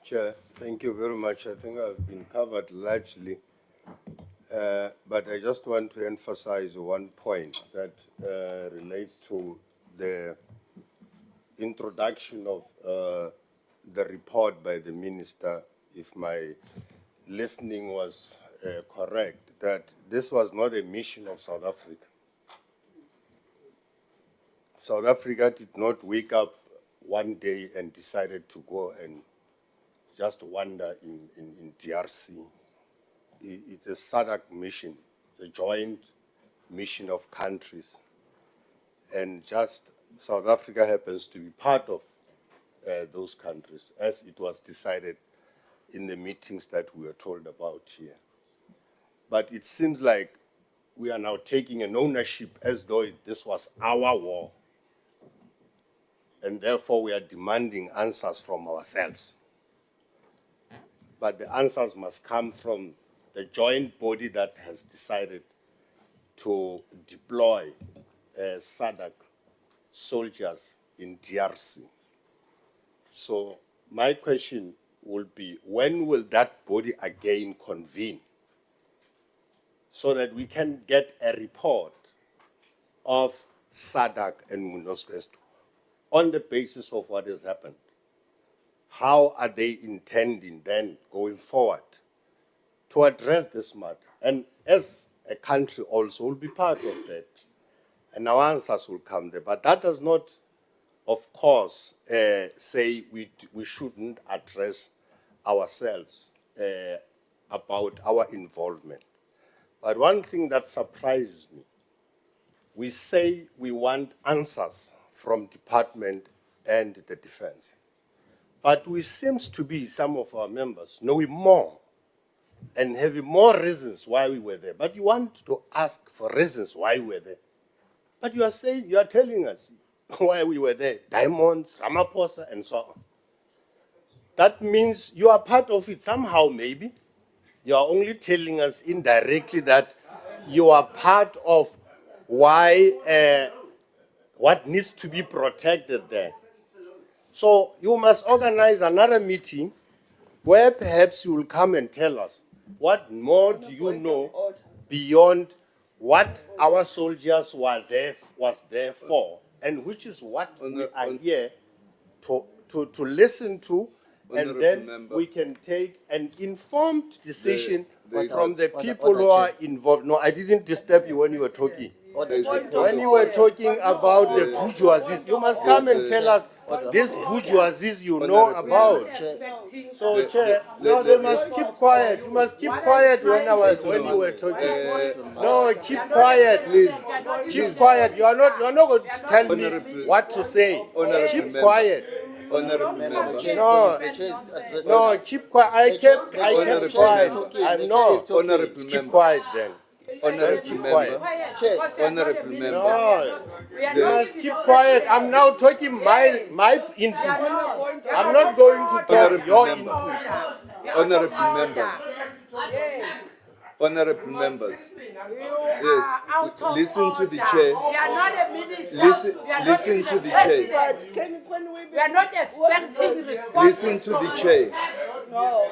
Chair, thank you very much. I think I've been covered largely, but I just want to emphasize one point that relates to the introduction of the report by the minister, if my listening was correct, that this was not a mission of South Africa. South Africa did not wake up one day and decided to go and just wander in DRC. It's a SADC mission, it's a joint mission of countries. And just South Africa happens to be part of those countries, as it was decided in the meetings that we were told about here. But it seems like we are now taking an ownership as though this was our war. And therefore we are demanding answers from ourselves. But the answers must come from the joint body that has decided to deploy SADC soldiers in DRC. So my question will be, when will that body again convene so that we can get a report of SADC and MONUSCO on the basis of what has happened? How are they intending then going forward to address this matter? And as a country also will be part of that, and our answers will come there. But that does not, of course, say we shouldn't address ourselves about our involvement. But one thing that surprises me, we say we want answers from department and the defense. But we seems to be, some of our members, knowing more and having more reasons why we were there. But you want to ask for reasons why we were there. But you are saying, you are telling us why we were there. Diamonds, Ramaphosa, and so on. That means you are part of it somehow, maybe. You are only telling us indirectly that you are part of why, what needs to be protected there. So you must organize another meeting where perhaps you will come and tell us what more do you know beyond what our soldiers was there for, and which is what we are here to listen to, and then we can take an informed decision from the people who are involved. No, I didn't disturb you when you were talking. When you were talking about the bourgeoisie, you must come and tell us this bourgeoisie you know about. So, Chair, no, they must keep quiet. You must keep quiet when you were talking. No, keep quiet, please. Keep quiet. You are not going to tell me what to say. Keep quiet. No, keep quiet. I kept quiet. Keep quiet then. Honorable member, honorable member. No, you must keep quiet. I'm now talking my input. I'm not going to talk your input. Honorable members. Honorable members. Yes. Listen to the chair. We are not a minister. Listen to the chair. We are not expecting response. Listen to the chair.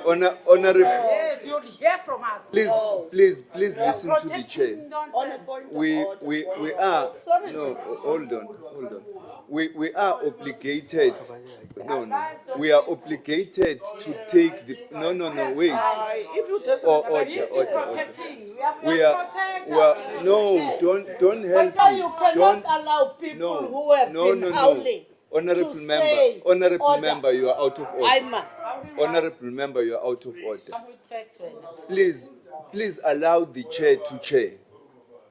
Honorable. Yes, you'll hear from us. Please listen to the chair. We are hold on. We are obligated. We are obligated to take the wait. If you just Order. We are don't help me. You cannot allow people who have been howling. Honorable member, you are out of order. Honorable member, you are out of order. Please allow the chair to chair.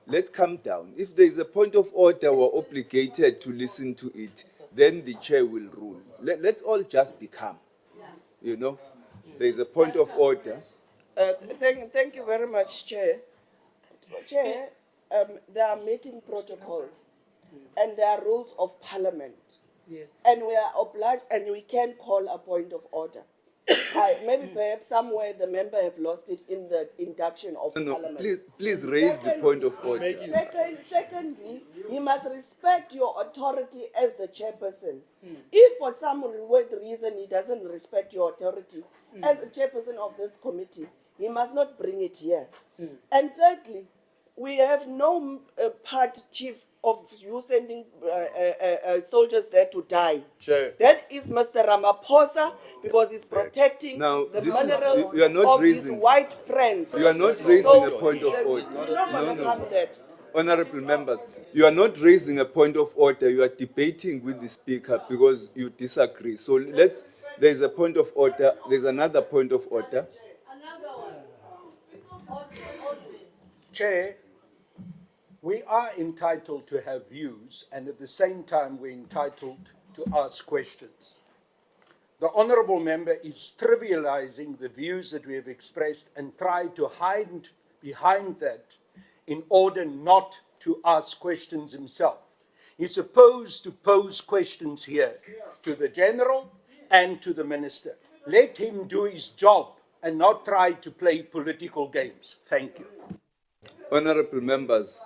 Let's calm down. If there is a point of order, we're obligated to listen to it. Then the chair will rule. Let's all just be calm. You know, there is a point of order. Thank you very much, Chair. Chair, there are meeting protocols and there are rules of Parliament. Yes. And we are obliged, and we can call a point of order. Maybe perhaps somewhere the member have lost it in the induction of No, Parliament. please raise the point of order. Secondly, he must respect your authority as the chairperson. If for some weird reason he doesn't respect your authority as a chairperson of this committee, he must not bring it here. And thirdly, we have no part, Chief, of you sending soldiers there to die. Chair. That is Mr. Ramaphosa, because he's protecting Now, the this is- minerals you are not of raising- his white friends. You are not raising a point of order. We're not going to come there. Honorable members, you are not raising a point of order. You are debating with the speaker because you disagree. So there's a point of order. There's another point of order. Another one. Chair, we are entitled to have views, and at the same time we're entitled to ask questions. The honourable member is trivialising the views that we have expressed and tried to hide behind that in order not to ask questions himself. He's supposed to pose questions here to the General and to the Minister. Let him do his job and not try to play political games. Thank you. Honorable members,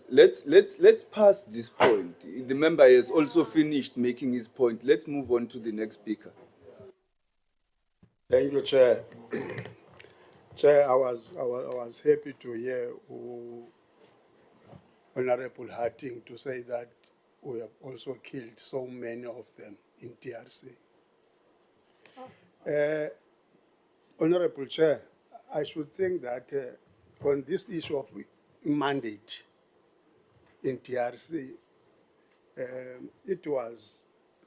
let's pass this point. The member has also finished making his point. Let's move on to the next speaker. Thank you, Chair. Chair, I was happy to hear Honorable Harting to say that we have also killed so many of them in DRC. Honorable Chair, I should think that on this issue of mandate in DRC, it was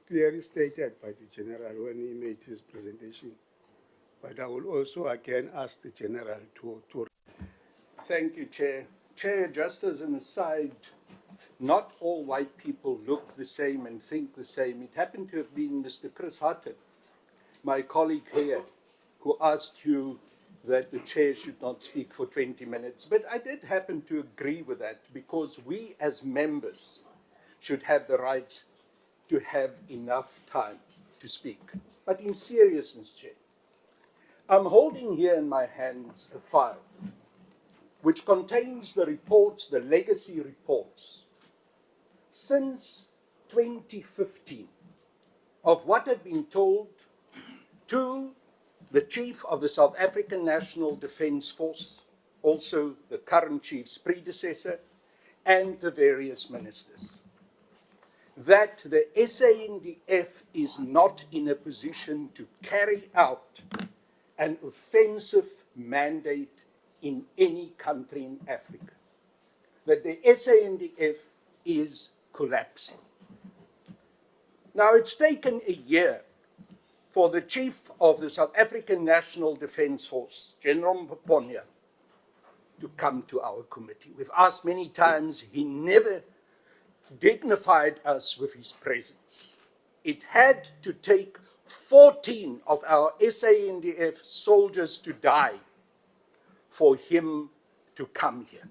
clearly stated by the General when he made his presentation. But I will also again ask the General to. Thank you, Chair. Chair, just as an aside, not all white people look the same and think the same. It happened to have been Mr. Chris Hutton, my colleague here, who asked you that the Chair should not speak for 20 minutes. But I did happen to agree with that because we as members should have the right to have enough time to speak. But in seriousness, Chair, I'm holding here in my hands a file which contains the reports, the legacy reports, since 2015 of what had been told to the Chief of the South African National Defence Force, also the current Chief's predecessor, and the various ministers, that the SANDF is not in a position to carry out an offensive mandate in any country in Africa, that the SANDF is collapsing. Now, it's taken a year for the Chief of the South African National Defence Force, General Mponya, to come to our committee. We've asked many times, he never dignified us with his presence. It had to take 14 of our SANDF soldiers to die for him to come here.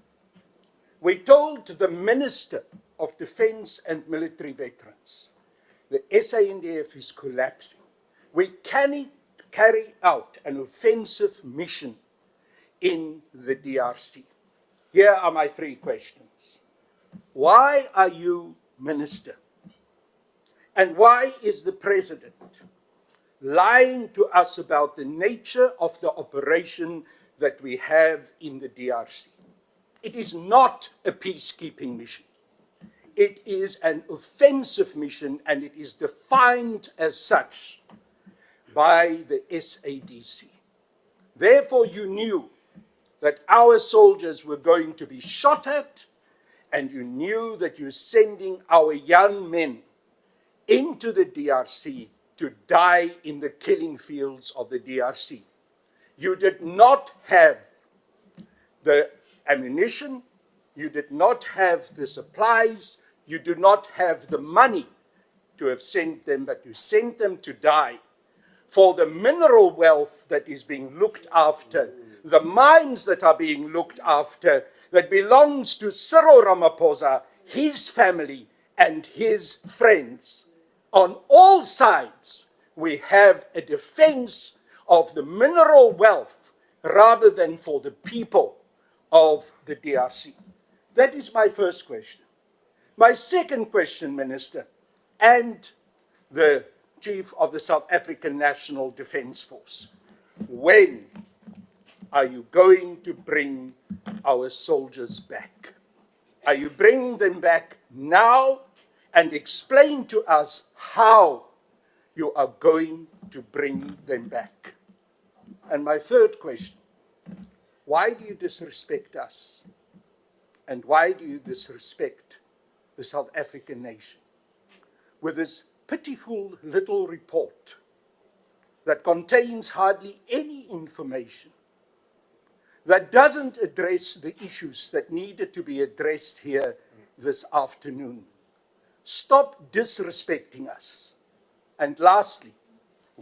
We told the Minister of Defence and Military Veterans, the SANDF is collapsing. We cannot carry out an offensive mission in the DRC. Here are my three questions. Why are you Minister? And why is the President lying to us about the nature of the operation that we have in the DRC? It is not a peacekeeping mission. It is an offensive mission, and it is defined as such by the SADC. Therefore, you knew that our soldiers were going to be shot at, and you knew that you're sending our young men into the DRC to die in the killing fields of the DRC. You did not have the ammunition, you did not have the supplies, you do not have the money to have sent them, but you sent them to die for the mineral wealth that is being looked after, the mines that are being looked after, that belongs to Cyril Ramaphosa, his family, and his friends. On all sides, we have a defense of the mineral wealth rather than for the people of the DRC? That is my first question. My second question, Minister, and the Chief of the South African National Defence Force. When are you going to bring our soldiers back? Are you bringing them back now? And explain to us how you are going to bring them back. And my third question, why do you disrespect us? And why do you disrespect the South African nation with this pitiful little report that contains hardly any information, that doesn't address the issues that needed to be addressed here this afternoon? Stop disrespecting us. And lastly,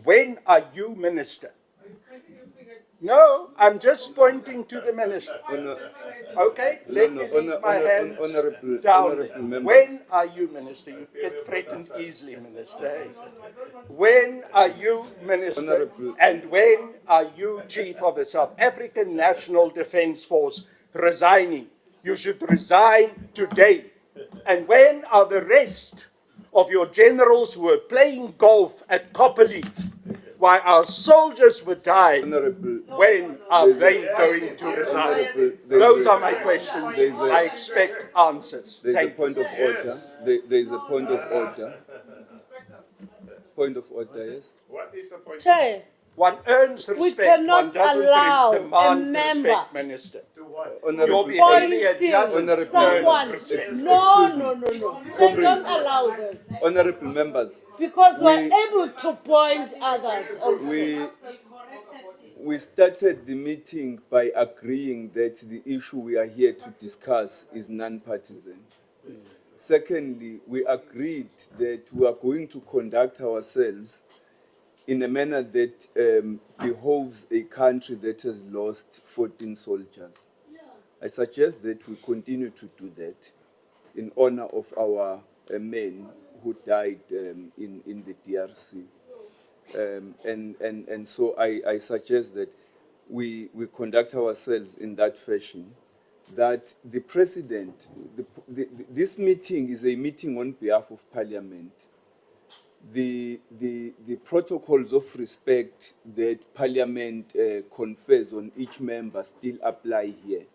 when are you, Minister? No, I'm just pointing to the Minister. Okay, let me leave my hands down. When are you, Minister? You get threatened easily, Minister. When are you, Minister? And when are you, Chief of the South African National Defence Force, resigning? You should resign today. And when are the rest of your generals who were playing golf at Copperleaf while our soldiers were dying? When are they going to resign? Those are my questions. I expect answers. There's a Thank point you. of order. There's a point of order. Point of order, yes. What is the point? Chair, One earns we respect, one cannot doesn't allow a demand member respect, Minister. Your Honorable, behavior pointing doesn't earn someone. respect. No. Chair, don't allow this. honorable members, Because we're able to point others also. we started the meeting by agreeing that the issue we are here to discuss is non-partisan. Secondly, we agreed that we are going to conduct ourselves in a manner that behoves a country that has lost 14 soldiers. I suggest that we continue to do that in honor of our men who died in the DRC. And so I suggest that we conduct ourselves in that fashion, that the president, this meeting is a meeting on behalf of Parliament. The protocols of respect that Parliament confers on each member still apply here.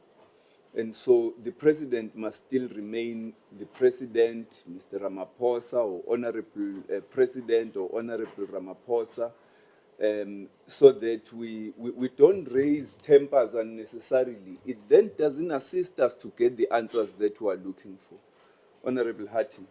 And so the president must still remain the president, Mr. Ramaphosa, or honorable president or honorable Ramaphosa, so that we don't raise tempers unnecessarily. It then doesn't assist us to get the answers that we are looking for. Honorable Hattie.